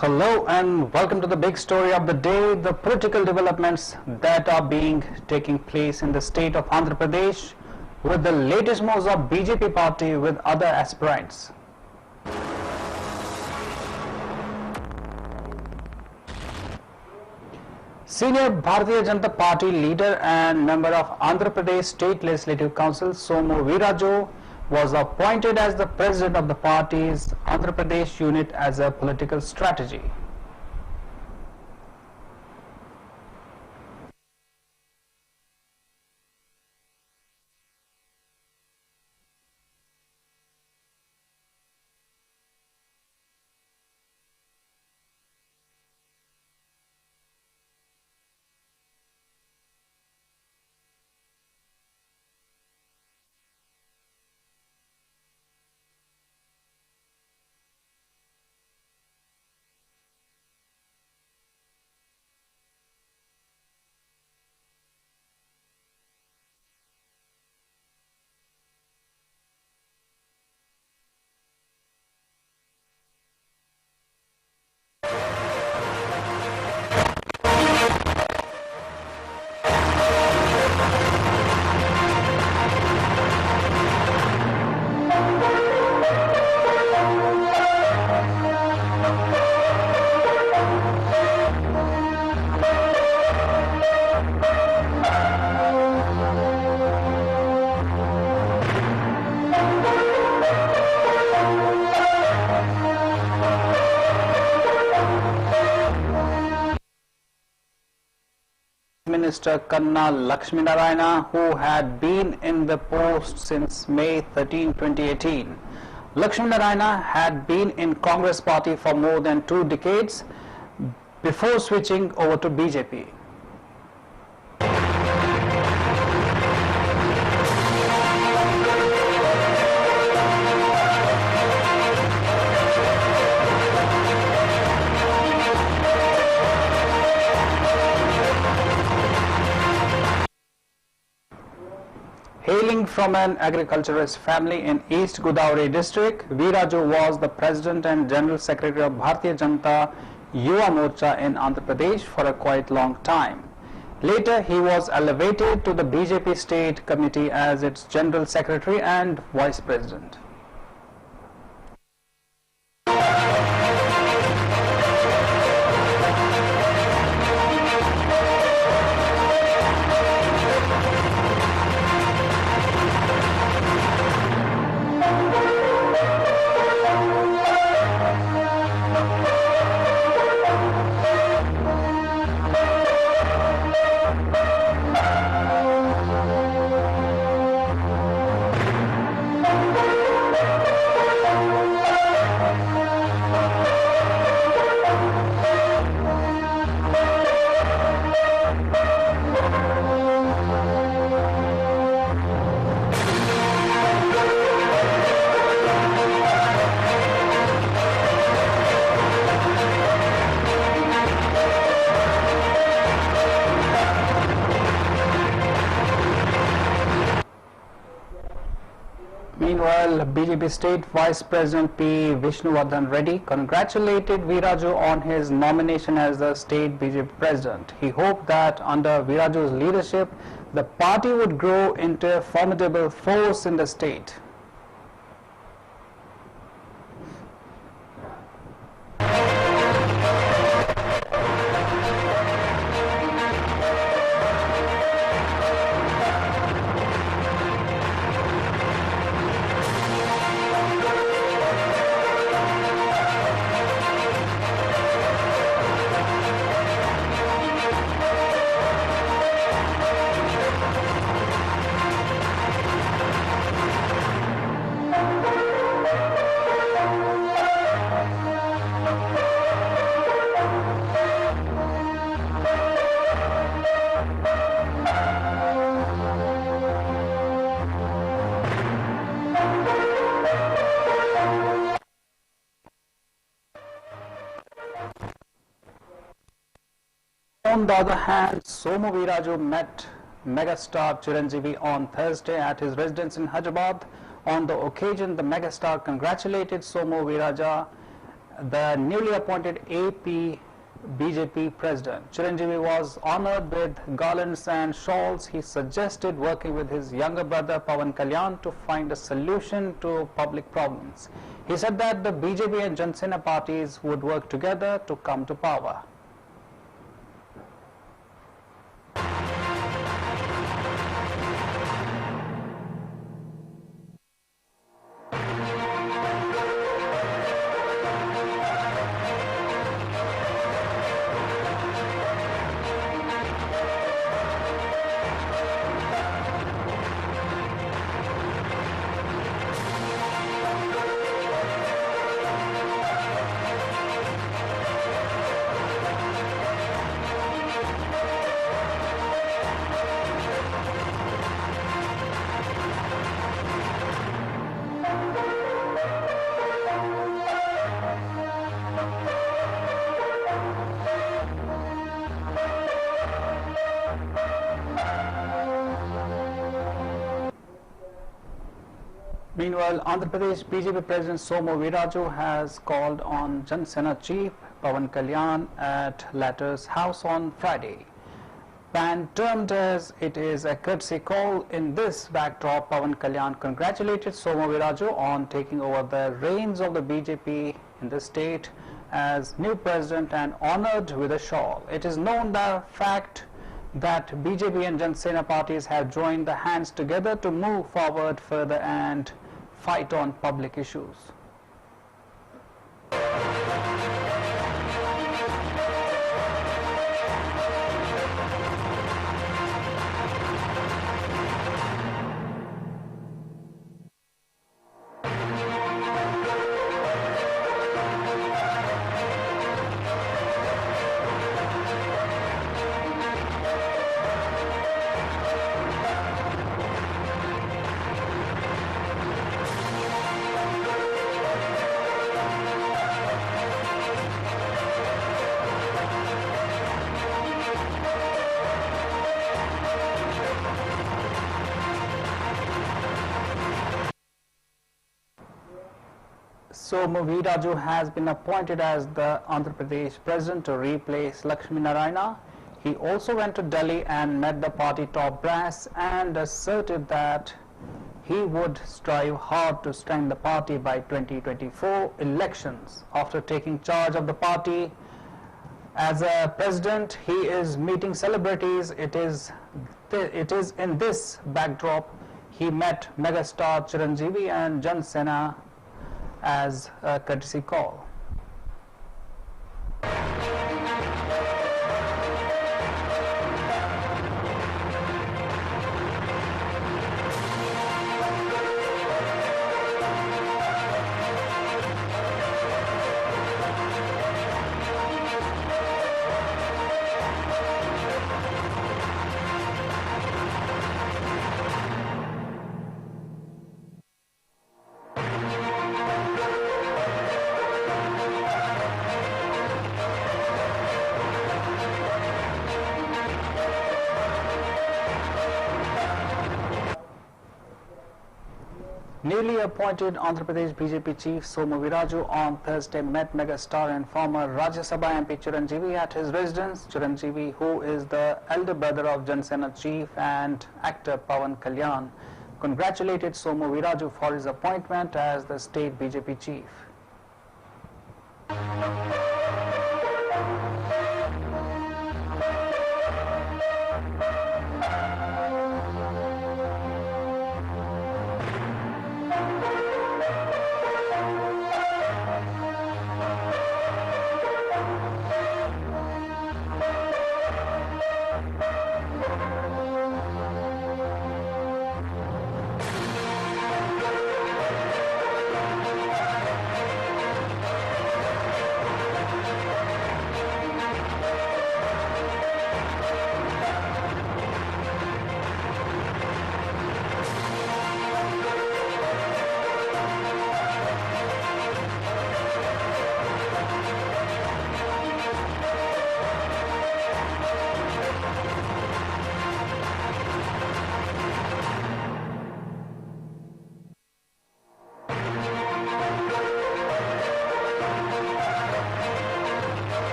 Hello and welcome to the big story of the day, the political developments that are taking place in the state of Andhra Pradesh with the latest moves of BJP party with other aspirants. Senior Bharatiya Janata Party leader and member of Andhra Pradesh State Legislative Council Somu Veeraraju was appointed as the president of the party's Andhra Pradesh unit as a political strategy. Minister Kanna Lakshmi Narayana, who had been in the post since May 13, 2018. Lakshmi Narayana had been in Congress party for more than 2 decades before switching over to BJP. Hailing from an agriculturist family in East Godavari district, Veeraraju was the president and general secretary of Bharatiya Janata Yuva Morcha in Andhra Pradesh for a quite long time. Later, he was elevated to the BJP state committee as its general secretary and vice president. Meanwhile, BJP State Vice President P. Vishnuvardhan Reddy congratulated Veeraraju on his nomination as the state BJP president. He hoped that under Veeraju's leadership, the party would grow into a formidable force in the state. On the other hand, Somu Veeraraju met megastar Chiranjeevi on Thursday at his residence in Hyderabad. On the occasion, the megastar congratulated Somu Veeraraju the newly appointed AP BJP president. Chiranjeevi was honored with garlands and shawls. He suggested working with his younger brother Pawan Kalyan to find a solution to public problems. He said that the BJP and Jana Sena parties would work together to come to power. Meanwhile, Andhra Pradesh BJP President Somu Viraju has called on Jana Sena chief Pawan Kalyan at latter's house on Friday. Pan termed as it is a courtesy call. In this backdrop, Pawan Kalyan congratulated Somu Viraju on taking over the reins of the BJP in the state as new president and honored with a shawl. It is known the fact that BJP and Jana Sena parties have joined the hands together to move forward further and fight on public issues. Somu Viraju has been appointed as the Andhra Pradesh president to replace Lakshmi Narayana. He also went to Delhi and met the party top brass and asserted that he would strive hard to strengthen the party by 2024 elections. After taking charge of the party as a president, he is meeting celebrities. It is in this backdrop he met megastar Chiranjeevi and Jana Sena as a courtesy call. Newly appointed Andhra Pradesh BJP chief Somu Viraju on Thursday met megastar and former Rajya Sabha MP Chiranjeevi at his residence. Chiranjeevi, who is the elder brother of Jana Sena chief and actor Pawan Kalyan, congratulated Somu Viraju for his appointment as the state BJP chief.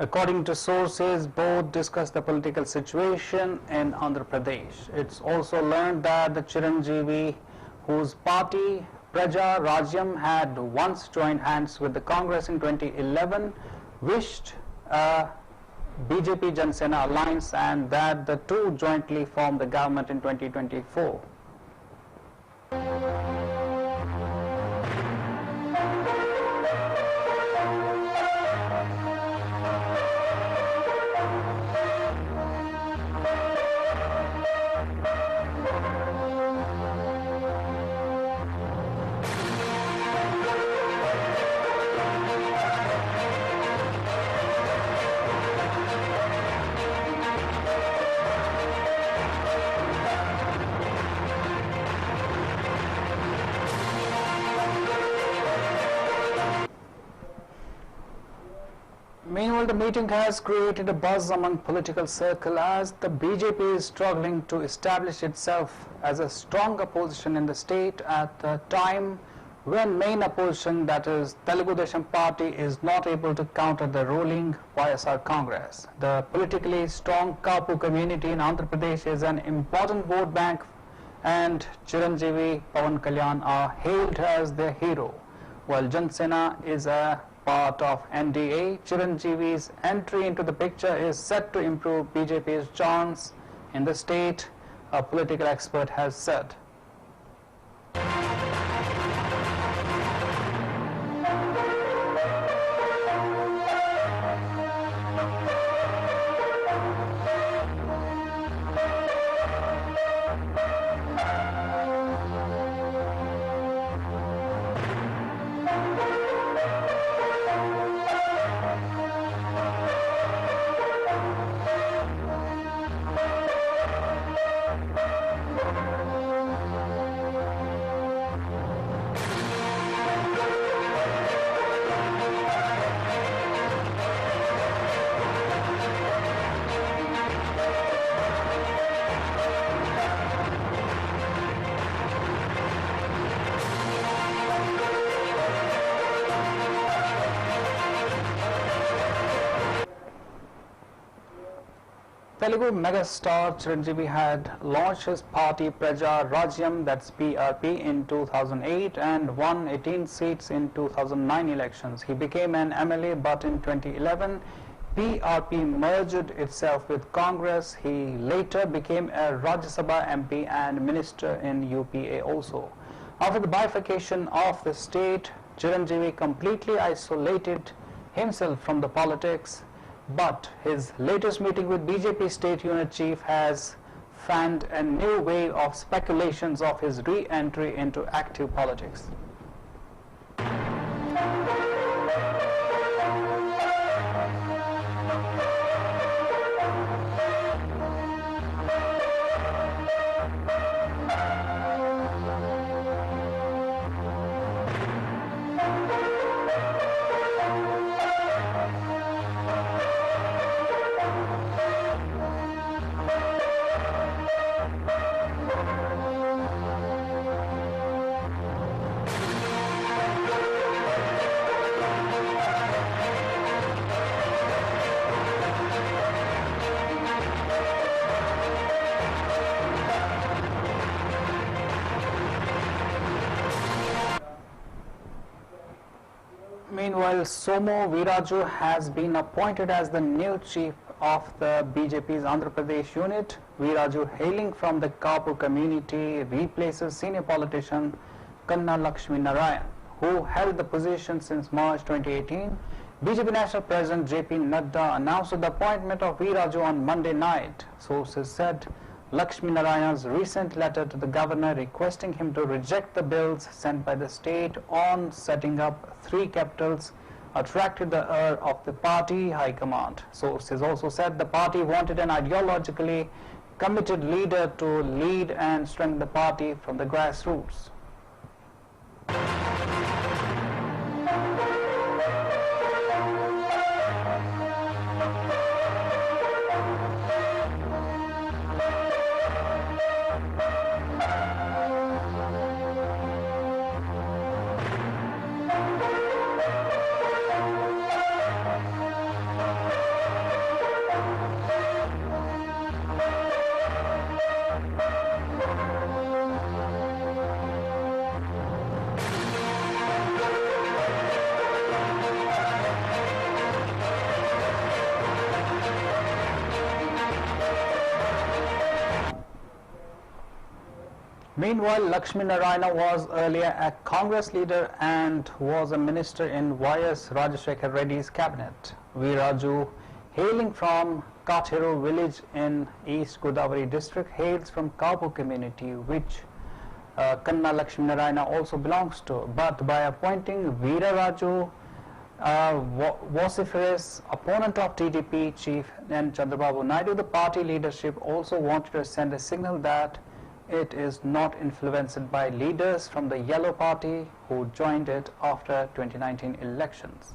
According to sources, both discussed the political situation in Andhra Pradesh. It's also learned that the Chiranjeevi, whose party Praja Rajyam had once joined hands with the Congress in 2011, wished a BJP Jansena alliance and that the two jointly formed the government in 2024. Meanwhile, the meeting has created a buzz among political circles as the BJP is struggling to establish itself as a strong opposition in the state at the time when main opposition, that is Telugu Desam Party, is not able to counter the ruling YSR Congress. The politically strong Kapu community in Andhra Pradesh is an important vote bank and Chiranjeevi, Pawan Kalyan are hailed as their hero, while Jansena is a part of NDA. Chiranjeevi's entry into the picture is set to improve BJP's chance in the state, a political expert has said. Telugu megastar Chiranjeevi had launched his party Praja Rajyam, that's PRP, in 2008 and won 18 seats in 2009 elections. He became an MLA, but in 2011 PRP merged itself with Congress. He later became a Rajya Sabha MP and minister in UPA also. After the bifurcation of the state, Chiranjeevi completely isolated himself from the politics, but his latest meeting with BJP state unit chief has fanned a new wave of speculations of his re-entry into active politics. Meanwhile, Somo Viraju has been appointed as the new chief of the BJP's Andhra Pradesh unit. Viraju, hailing from the Kapu community, replaces senior politician Kanna Lakshmi Narayan, who held the position since March 2018. BJP National President JP Nadda announced the appointment of Viraju on Monday night. Sources said Lakshmi Narayan's recent letter to the governor requesting him to reject the bills sent by the state on setting up 3 capitals attracted the ire of the party high command. Sources also said the party wanted an ideologically committed leader to lead and strengthen the party from the grassroots. Meanwhile, Lakshmi Narayana was earlier a Congress leader and was a minister in Y.S. Rajashekar Reddy's cabinet. V. Raju, hailing from Kathiru village in East Godavari district, hails from Kapu community, which Kanna Lakshmi Narayana also belongs to. But by appointing Veera Raju, vociferous opponent of TDP chief N. Chandrababu Naidu, the party leadership also wanted to send a signal that it is not influenced by leaders from the Yellow Party who joined it after 2019 elections.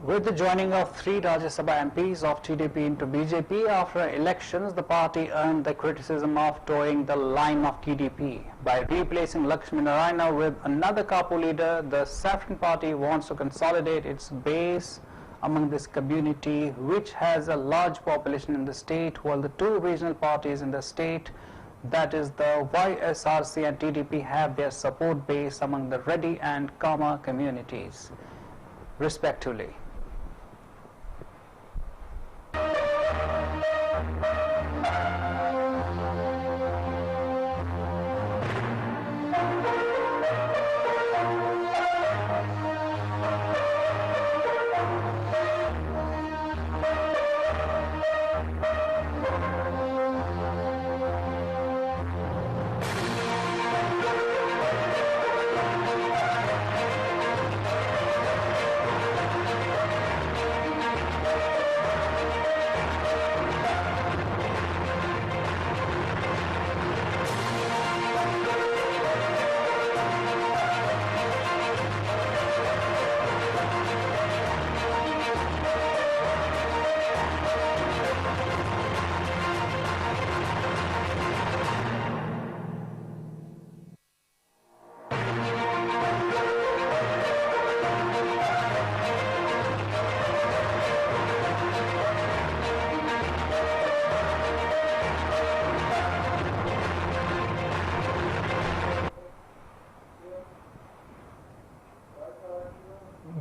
With the joining of 3 Rajya Sabha MPs of TDP into BJP after elections, the party earned the criticism of towing the line of TDP. By replacing Lakshmi Narayana with another Kapu leader, the Saffron Party wants to consolidate its base among this community, which has a large population in the state, while the 2 regional parties in the state, that is the YSRC and TDP, have their support base among the Reddy and Kama communities, respectively.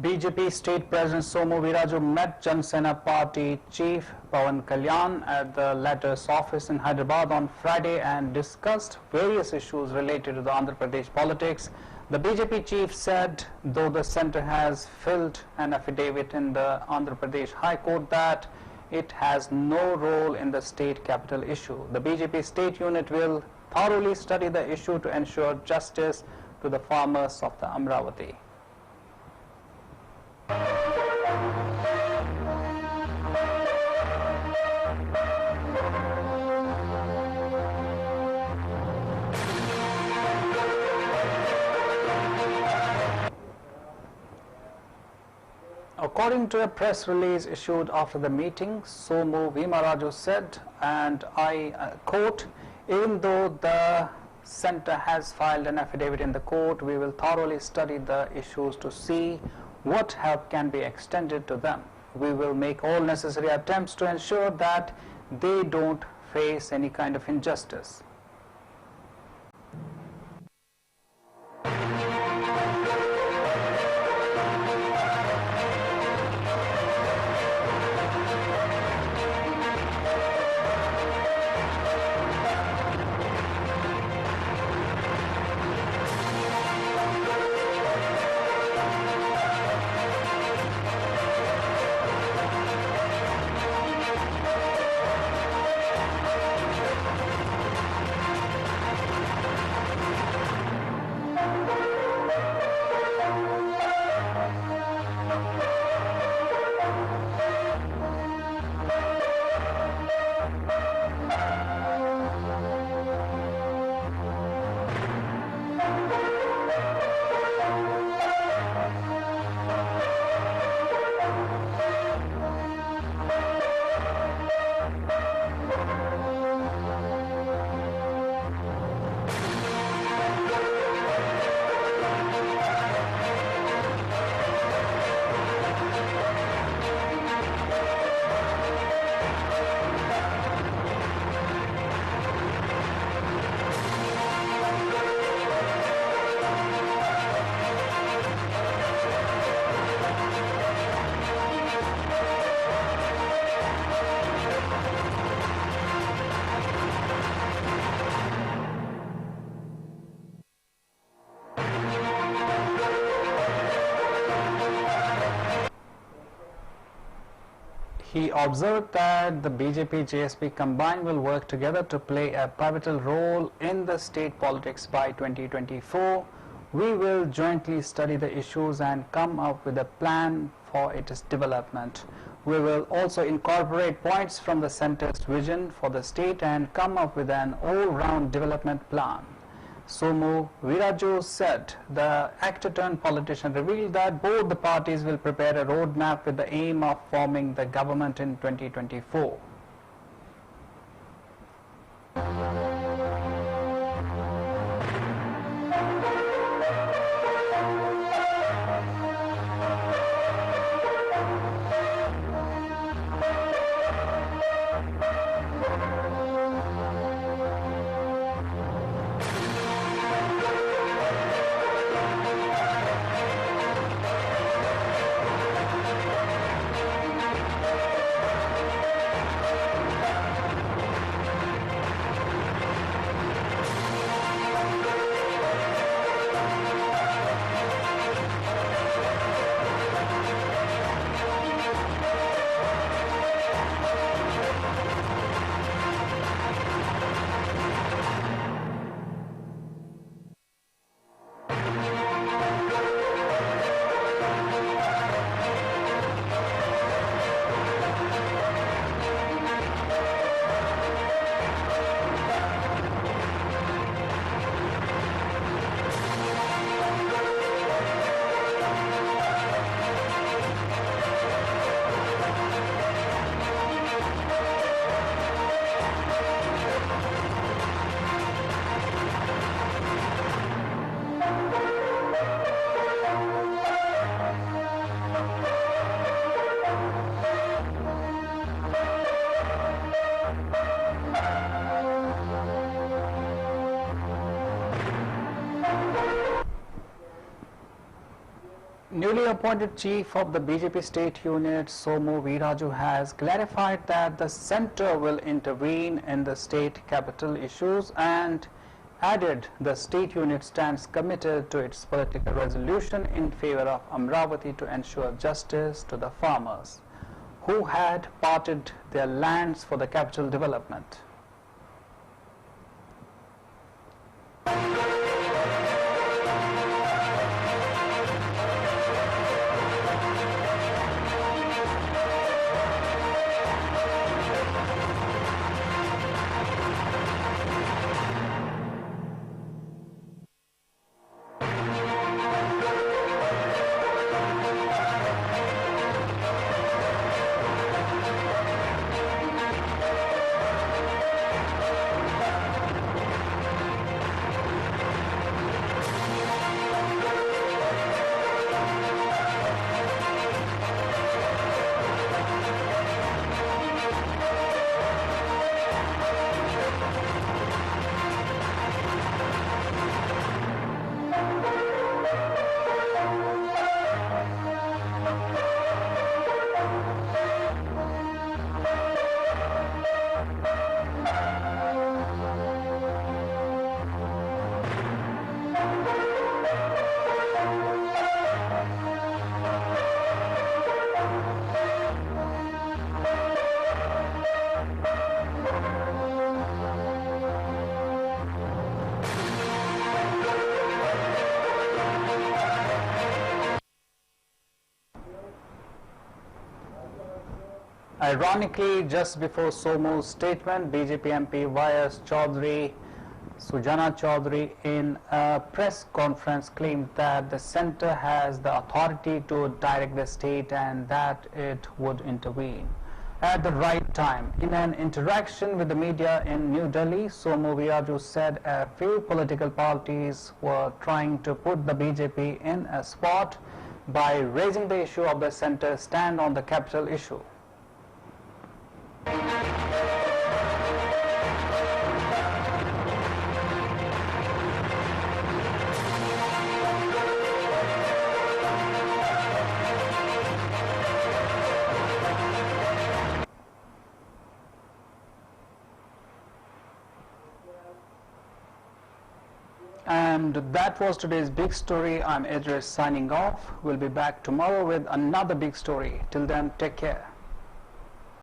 BJP State President Somu Viraju met Jan Sena Party Chief Pawan Kalyan at the latter's office in Hyderabad on Friday and discussed various issues related to the Andhra Pradesh politics. The BJP chief said, though the centre has filed an affidavit in the Andhra Pradesh High Court that it has no role in the state capital issue, the BJP state unit will thoroughly study the issue to ensure justice to the farmers of the Amravati. According to a press release issued after the meeting, Somu Vimaraju said, and I quote, "Even though the centre has filed an affidavit in the court, we will thoroughly study the issues to see what help can be extended to them. We will make all necessary attempts to ensure that they don't face any kind of injustice." He observed that the BJP-JSP combined will work together to play a pivotal role in the state politics by 2024. We will jointly study the issues and come up with a plan for its development. We will also incorporate points from the centre's vision for the state and come up with an all-round development plan. Somu Viraju said. The actor-turned-politician revealed that both the parties will prepare a roadmap with the aim of forming the government in 2024. Newly appointed chief of the BJP state unit, Somu Viraju, has clarified that the centre will intervene in the state capital issues and added the state unit stands committed to its political resolution in favor of Amravati to ensure justice to the farmers who had parted their lands for the capital development. Ironically, just before Somu's statement, BJP MP Y.S. Chaudhary, Sujana Chaudhary, in a press conference claimed that the centre has the authority to direct the state and that it would intervene at the right time. In an interaction with the media in New Delhi, Somu Viraju said a few political parties were trying to put the BJP in a spot by raising the issue of the centre stand on the capital issue. And that was today's big story. I'm Idris signing off. We'll be back tomorrow with another big story. Till then, take care.